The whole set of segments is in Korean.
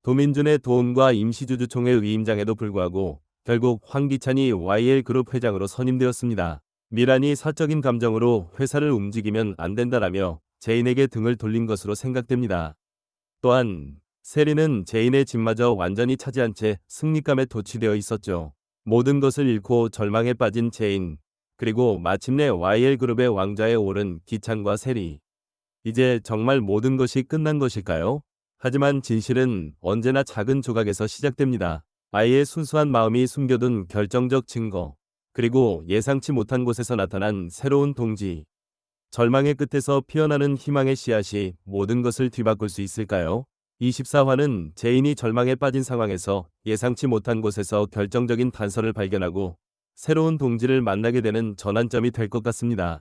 도민준의 도움과 임시주주총회 위임장에도 불구하고 결국 황기찬이 YL그룹 회장으로 선임되었습니다. 미란이 사적인 감정으로 회사를 움직이면 안 된다라며 제인에게 등을 돌린 것으로 생각됩니다. 또한 세리는 제인의 집마저 완전히 차지한 채 승리감에 도취되어 있었죠. 모든 것을 잃고 절망에 빠진 제인, 그리고 마침내 YL그룹의 왕좌에 오른 기찬과 세리. 이제 정말 모든 것이 끝난 것일까요? 하지만 진실은 언제나 작은 조각에서 시작됩니다. 아이의 순수한 마음이 숨겨둔 결정적 증거, 그리고 예상치 못한 곳에서 나타난 새로운 동지. 절망의 끝에서 피어나는 희망의 씨앗이 모든 것을 뒤바꿀 수 있을까요? 24화는 제인이 절망에 빠진 상황에서 예상치 못한 곳에서 결정적인 단서를 발견하고 새로운 동지를 만나게 되는 전환점이 될 것 같습니다.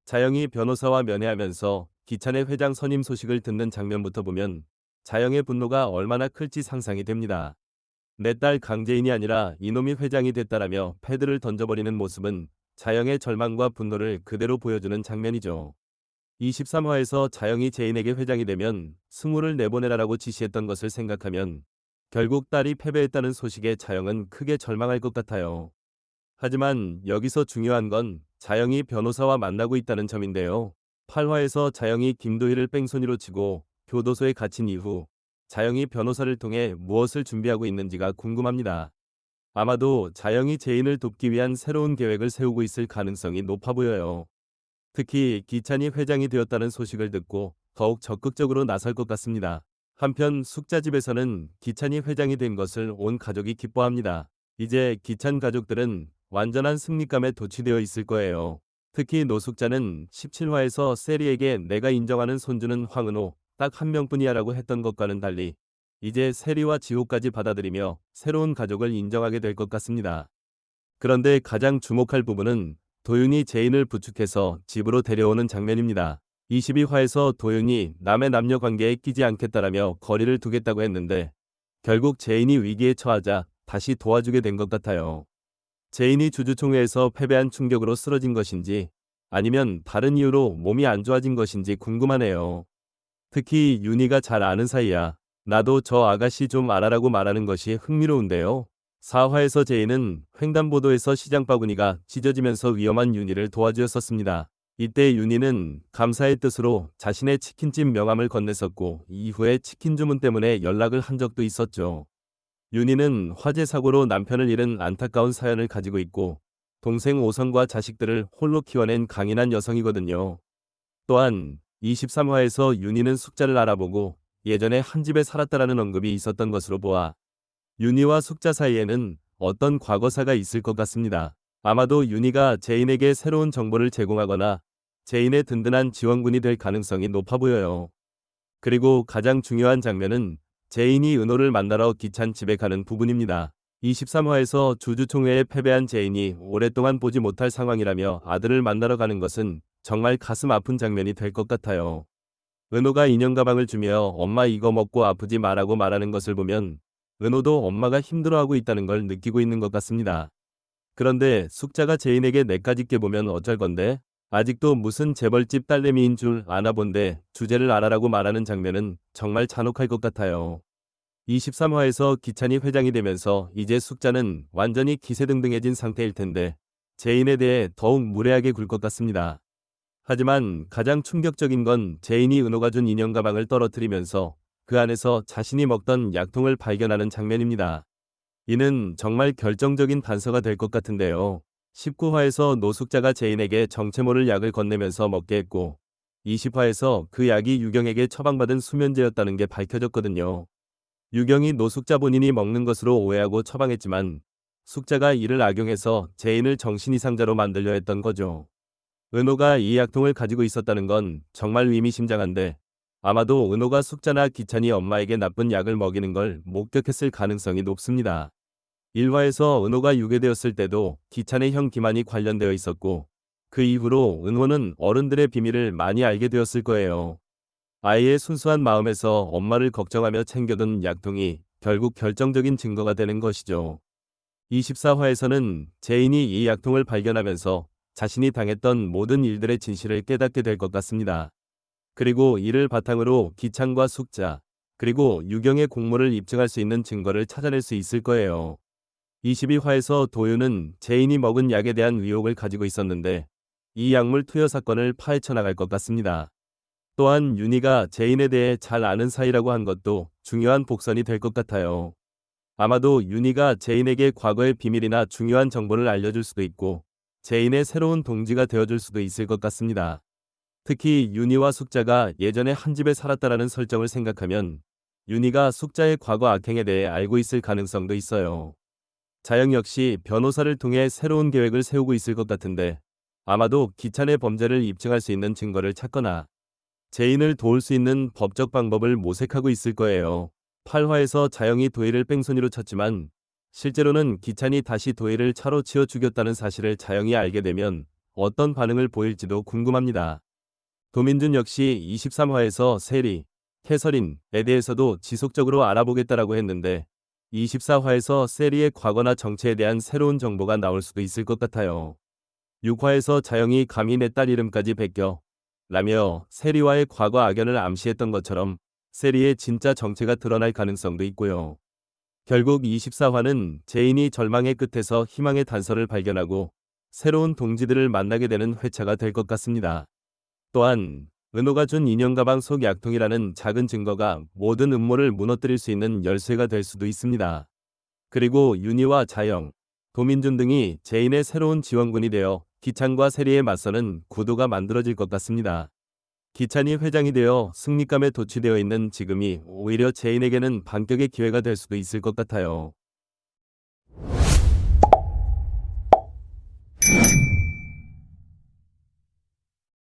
자영이 변호사와 면회하면서 기찬의 회장 선임 소식을 듣는 장면부터 보면 자영의 분노가 얼마나 클지 상상이 됩니다. 내 딸 강제인이 아니라 이놈이 회장이 됐다라며 패드를 던져버리는 모습은 자영의 절망과 분노를 그대로 보여주는 장면이죠. 23화에서 자영이 제인에게 회장이 되면 승우를 내보내라라고 지시했던 것을 생각하면 결국 딸이 패배했다는 소식에 자영은 크게 절망할 것 같아요. 하지만 여기서 중요한 건 자영이 변호사와 만나고 있다는 점인데요. 8화에서 자영이 김도희를 뺑소니로 치고 교도소에 갇힌 이후 자영이 변호사를 통해 무엇을 준비하고 있는지가 궁금합니다. 아마도 자영이 제인을 돕기 위한 새로운 계획을 세우고 있을 가능성이 높아 보여요. 특히 기찬이 회장이 되었다는 소식을 듣고 더욱 적극적으로 나설 것 같습니다. 한편 숙자집에서는 기찬이 회장이 된 것을 온 가족이 기뻐합니다. 이제 기찬 가족들은 완전한 승리감에 도취되어 있을 거예요. 특히 노숙자는 17화에서 세리에게 내가 인정하는 손주는 황은호 딱 한 명뿐이야 라고 했던 것과는 달리 이제 세리와 지호까지 받아들이며 새로운 가족을 인정하게 될 것 같습니다. 그런데 가장 주목할 부분은 도윤이 제인을 부축해서 집으로 데려오는 장면입니다. 22화에서 도윤이 남의 남녀 관계에 끼지 않겠다라며 거리를 두겠다고 했는데 결국 제인이 위기에 처하자 다시 도와주게 된 것 같아요. 제인이 주주총회에서 패배한 충격으로 쓰러진 것인지 아니면 다른 이유로 몸이 안 좋아진 것인지 궁금하네요. 특히 윤희가 잘 아는 사이야. 나도 저 아가씨 좀 알아라고 말하는 것이 흥미로운데요. 4화에서 제인은 횡단보도에서 시장 바구니가 찢어지면서 위험한 윤희를 도와주었었습니다. 이때 윤희는 감사의 뜻으로 자신의 치킨집 명함을 건넸었고 이후에 치킨 주문 때문에 연락을 한 적도 있었죠. 윤희는 화재 사고로 남편을 잃은 안타까운 사연을 가지고 있고 동생 오성과 자식들을 홀로 키워낸 강인한 여성이거든요. 또한 23화에서 윤희는 숙자를 알아보고 예전에 한 집에 살았다라는 언급이 있었던 것으로 보아 윤희와 숙자 사이에는 어떤 과거사가 있을 것 같습니다. 아마도 윤희가 제인에게 새로운 정보를 제공하거나 제인의 든든한 지원군이 될 가능성이 높아 보여요. 그리고 가장 중요한 장면은 제인이 은호를 만나러 기찬 집에 가는 부분입니다. 23화에서 주주총회에 패배한 제인이 오랫동안 보지 못할 상황이라며 아들을 만나러 가는 것은 정말 가슴 아픈 장면이 될 것 같아요. 은호가 인형 가방을 주며 엄마 이거 먹고 아프지 마라고 말하는 것을 보면 은호도 엄마가 힘들어하고 있다는 걸 느끼고 있는 것 같습니다. 그런데 숙자가 제인에게 내까짓 게 보면 어쩔 건데 아직도 무슨 재벌집 딸내미인 줄 아나 본데 주제를 알아라고 말하는 장면은 정말 잔혹할 것 같아요. 23화에서 기찬이 회장이 되면서 이제 숙자는 완전히 기세등등해진 상태일 텐데 제인에 대해 더욱 무례하게 굴 것 같습니다. 하지만 가장 충격적인 건 제인이 은호가 준 인형 가방을 떨어뜨리면서 그 안에서 자신이 먹던 약통을 발견하는 장면입니다. 이는 정말 결정적인 단서가 될 것 같은데요. 19화에서 노숙자가 제인에게 정체 모를 약을 건네면서 먹게 했고 20화에서 그 약이 유경에게 처방받은 수면제였다는 게 밝혀졌거든요. 유경이 노숙자 본인이 먹는 것으로 오해하고 처방했지만 숙자가 이를 악용해서 제인을 정신이상자로 만들려 했던 거죠. 은호가 이 약통을 가지고 있었다는 건 정말 의미심장한데 아마도 은호가 숙자나 기찬이 엄마에게 나쁜 약을 먹이는 걸 목격했을 가능성이 높습니다. 1화에서 은호가 유괴되었을 때도 기찬의 형 기만이 관련되어 있었고 그 이후로 은호는 어른들의 비밀을 많이 알게 되었을 거예요. 아이의 순수한 마음에서 엄마를 걱정하며 챙겨둔 약통이 결국 결정적인 증거가 되는 것이죠. 24화에서는 제인이 이 약통을 발견하면서 자신이 당했던 모든 일들의 진실을 깨닫게 될 것 같습니다. 그리고 이를 바탕으로 기찬과 숙자, 그리고 유경의 공모를 입증할 수 있는 증거를 찾아낼 수 있을 거예요. 22화에서 도윤은 제인이 먹은 약에 대한 의혹을 가지고 있었는데 이 약물 투여 사건을 파헤쳐 나갈 것 같습니다. 또한 윤희가 제인에 대해 잘 아는 사이라고 한 것도 중요한 복선이 될 것 같아요. 아마도 윤희가 제인에게 과거의 비밀이나 중요한 정보를 알려줄 수도 있고 제인의 새로운 동지가 되어줄 수도 있을 것 같습니다. 특히 윤희와 숙자가 예전에 한 집에 살았다라는 설정을 생각하면 윤희가 숙자의 과거 악행에 대해 알고 있을 가능성도 있어요. 자영 역시 변호사를 통해 새로운 계획을 세우고 있을 것 같은데 아마도 기찬의 범죄를 입증할 수 있는 증거를 찾거나 제인을 도울 수 있는 법적 방법을 모색하고 있을 거예요. 8화에서 자영이 도희를 뺑소니로 쳤지만 실제로는 기찬이 다시 도희를 차로 치어 죽였다는 사실을 자영이 알게 되면 어떤 반응을 보일지도 궁금합니다. 도민준 역시 23화에서 세리, 캐서린에 대해서도 지속적으로 알아보겠다라고 했는데 24화에서 세리의 과거나 정체에 대한 새로운 정보가 나올 수도 있을 것 같아요. 6화에서 자영이 감히 내 딸 이름까지 베껴 라며 세리와의 과거 악연을 암시했던 것처럼 세리의 진짜 정체가 드러날 가능성도 있고요. 결국 24화는 제인이 절망의 끝에서 희망의 단서를 발견하고 새로운 동지들을 만나게 되는 회차가 될 것 같습니다. 또한 은호가 준 인형 가방 속 약통이라는 작은 증거가 모든 음모를 무너뜨릴 수 있는 열쇠가 될 수도 있습니다. 그리고 윤희와 자영, 도민준 등이 제인의 새로운 지원군이 되어 기찬과 세리에 맞서는 구도가 만들어질 것 같습니다. 기찬이 회장이 되어 승리감에 도취되어 있는 지금이 오히려 제인에게는 반격의 기회가 될 수도 있을 것 같아요.